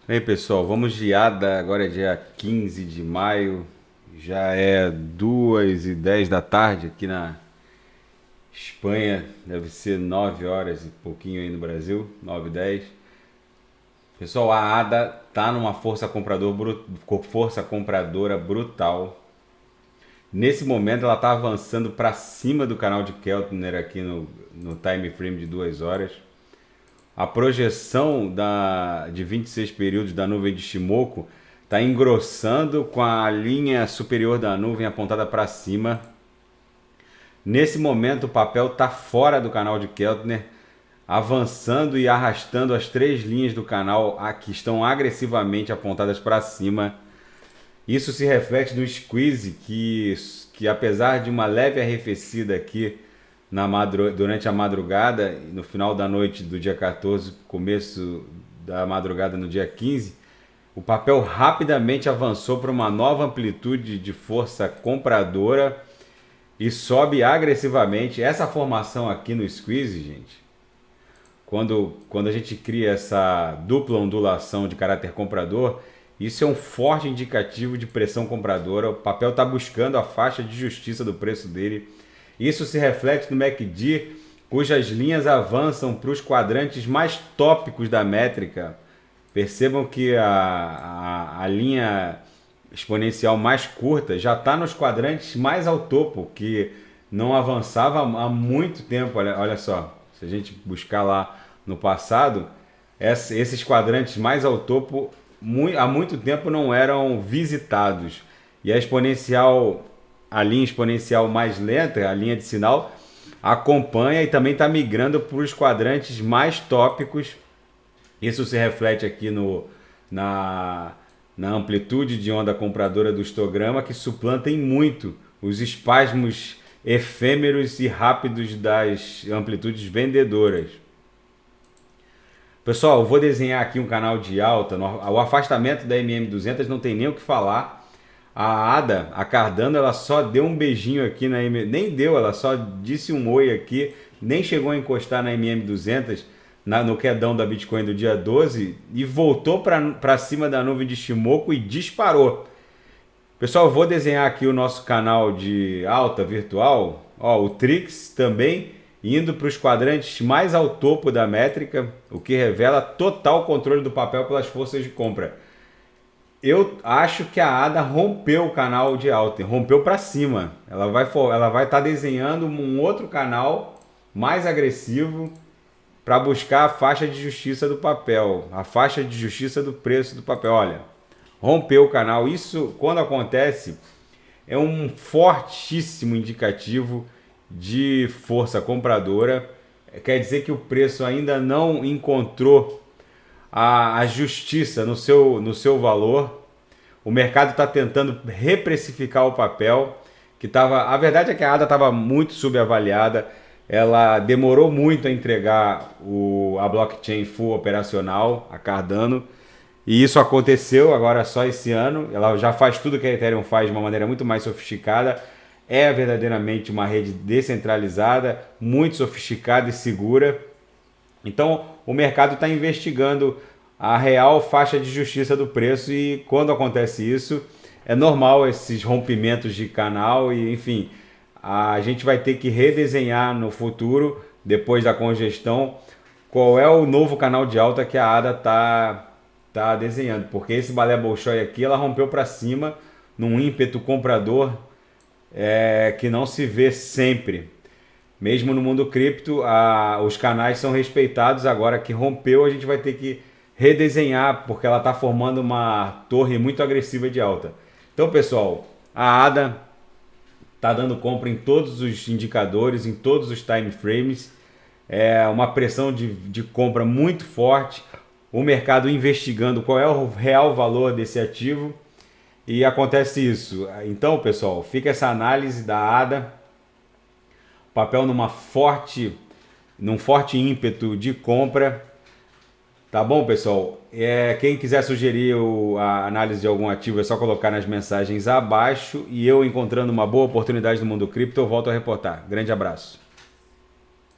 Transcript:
Bem, pessoal, vamos de ADA, agora é dia 15 de maio, já é 2h10 da tarde aqui na Espanha, deve ser 9 horas e pouquinho aí no Brasil, 9h10. Pessoal, a ADA tá numa força compradora brutal. Nesse momento ela tá avançando para cima do canal de Keltner aqui no time frame de 2 horas. A projeção de 26 períodos da nuvem de Shimoku está engrossando com a linha superior da nuvem apontada para cima. Nesse momento, o papel está fora do canal de Keltner, avançando e arrastando as três linhas do canal que estão agressivamente apontadas para cima. Isso se reflete no squeeze, que apesar de uma leve arrefecida aqui durante a madrugada, no final da noite do dia 14, começo da madrugada no dia 15, o papel rapidamente avançou para uma nova amplitude de força compradora e sobe agressivamente. Essa formação aqui no squeeze, gente, quando a gente cria essa dupla ondulação de caráter comprador, isso é um forte indicativo de pressão compradora. O papel está buscando a faixa de justiça do preço dele. Isso se reflete no MACD, cujas linhas avançam para os quadrantes mais tópicos da métrica. Percebam que a linha exponencial mais curta já está nos quadrantes mais ao topo, que não avançava há muito tempo. Olha só, se a gente buscar lá no passado, esses quadrantes mais ao topo há muito tempo não eram visitados. E a linha exponencial mais lenta, a linha de sinal, acompanha e também está migrando para os quadrantes mais tópicos. Isso se reflete aqui na amplitude de onda compradora do histograma, que suplanta em muito os espasmos efêmeros e rápidos das amplitudes vendedoras. Pessoal, eu vou desenhar aqui um canal de alta. O afastamento da MM200 não tem nem o que falar. A Ada, a Cardano, ela só deu um beijinho aqui na MM... Nem deu, ela só disse um oi aqui. Nem chegou a encostar na MM200 no quedão da Bitcoin do dia 12 e voltou para cima da nuvem de Shimoku e disparou. Pessoal, eu vou desenhar aqui o nosso canal de alta virtual. Ó, o Trix também indo para os quadrantes mais ao topo da métrica, o que revela total controle do papel pelas forças de compra. Eu acho que a ADA rompeu o canal de alta, rompeu para cima. Ela vai estar desenhando um outro canal mais agressivo para buscar a faixa de justiça do papel, a faixa de justiça do preço do papel. Olha, rompeu o canal. Isso, quando acontece, é um fortíssimo indicativo de força compradora. Quer dizer que o preço ainda não encontrou a justiça no seu valor. O mercado está tentando reprecificar o papel, a verdade é que a ADA estava muito subavaliada. Ela demorou muito a entregar a blockchain full operacional, a Cardano, e isso aconteceu agora só esse ano. Ela já faz tudo que a Ethereum faz de uma maneira muito mais sofisticada. É verdadeiramente uma rede descentralizada, muito sofisticada e segura. Então o mercado está investigando a real faixa de justiça do preço, e quando acontece isso, é normal esses rompimentos de canal e, enfim, a gente vai ter que redesenhar no futuro, depois da congestão, qual é o novo canal de alta que a ADA tá desenhando, porque esse Balé Bolshoi aqui, ela rompeu para cima num ímpeto comprador que não se vê sempre. Mesmo no mundo cripto, os canais são respeitados. Agora que rompeu, a gente vai ter que redesenhar, porque ela está formando uma torre muito agressiva de alta. Então, pessoal, a ADA está dando compra em todos os indicadores, em todos os time frames. É uma pressão de compra muito forte. O mercado investigando qual é o real valor desse ativo. E acontece isso. Então, pessoal, fica essa análise da ADA. Papel num forte ímpeto de compra. Tá bom, pessoal? Quem quiser sugerir a análise de algum ativo é só colocar nas mensagens abaixo. E eu, encontrando uma boa oportunidade no mundo cripto, eu volto a reportar. Grande abraço.